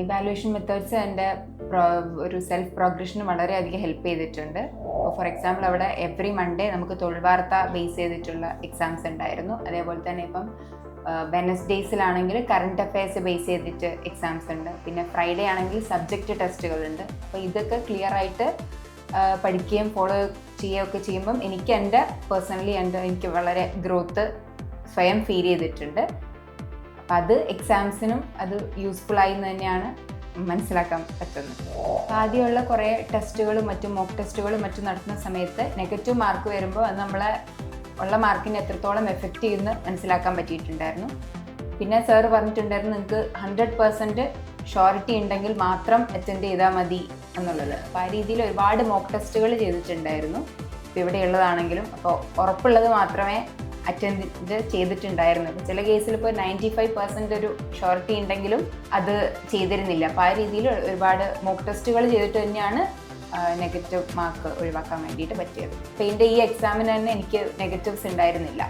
Evaluation methods എൻ്റെ ഒരു self പ്രോഗ്രഷന് വളരെയധികം ഹെൽപ്പ് ചെയ്തിട്ടുണ്ട്. ഫോർ എക്സാമ്പിൾ അവിടെ എവറി മൺഡേ നമുക്ക് തൊഴിൽ വാർത്ത ബേസ് ചെയ്തിട്ടുള്ള എക്സാംസ് ഉണ്ടായിരുന്നു. അതേപോലെ തന്നെ ഇപ്പം വെനസ്ഡേയ്സിലാണെങ്കിൽ കറണ്ട് അഫയേഴ്സ് ബേസ് ചെയ്തിട്ട് എക്സാംസ് ഉണ്ട്. പിന്നെ ഫ്രൈഡേ ആണെങ്കിൽ സബ്ജക്റ്റ് ടെസ്റ്റുകളുണ്ട്. അപ്പോൾ ഇതൊക്കെ ക്ലിയർ ആയിട്ട് പഠിക്കുകയും ഫോളോ ചെയ്യുകയൊക്കെ ചെയ്യുമ്പം പേഴ്സണലി എനിക്ക് വളരെ ഗ്രോത്ത് സ്വയം ഫീൽ ചെയ്തിട്ടുണ്ട്. അപ്പം അത് എക്സാംസിനും അത് യൂസ്ഫുള്ളായി എന്ന് തന്നെയാണ് മനസ്സിലാക്കാൻ പറ്റുന്നത്. ആദ്യമുള്ള കുറേ ടെസ്റ്റുകളും മറ്റും മോക്ക് ടെസ്റ്റുകളും മറ്റും നടത്തുന്ന സമയത്ത് നെഗറ്റീവ് മാർക്ക് വരുമ്പോൾ അത് നമ്മളെ ഉള്ള മാർക്കിനെ എത്രത്തോളം എഫക്റ്റ് ചെയ്യുമെന്ന് മനസ്സിലാക്കാൻ പറ്റിയിട്ടുണ്ടായിരുന്നു. പിന്നെ സാറ് പറഞ്ഞിട്ടുണ്ടായിരുന്നു നിങ്ങൾക്ക് 100% ഷോറിറ്റി ഉണ്ടെങ്കിൽ മാത്രം അറ്റൻഡ് ചെയ്താൽ മതി എന്നുള്ളത്. അപ്പോൾ ആ രീതിയിൽ ഒരുപാട് മോക്ക് ടെസ്റ്റുകൾ ചെയ്തിട്ടുണ്ടായിരുന്നു ഇപ്പോൾ ഇവിടെയുള്ളതാണെങ്കിലും. അപ്പോൾ ഉറപ്പുള്ളത് മാത്രമേ അറ്റൻഡ് ചെയ്തിട്ടുണ്ടായിരുന്നുള്ളൂ. ചില കേസിൽ ഇപ്പോൾ 95% ഒരു ഷോറിറ്റി ഉണ്ടെങ്കിലും അത് ചെയ്തിരുന്നില്ല. അപ്പോൾ ആ രീതിയിൽ ഒരുപാട് മോക്ക് ടെസ്റ്റുകൾ ചെയ്തിട്ട് തന്നെയാണ് നെഗറ്റീവ് മാർക്ക് ഒഴിവാക്കാൻ വേണ്ടിയിട്ട് പറ്റിയത്. അപ്പോൾ എൻ്റെ ഈ എക്സാമിന് തന്നെ എനിക്ക് നെഗറ്റീവ്സ് ഉണ്ടായിരുന്നില്ല.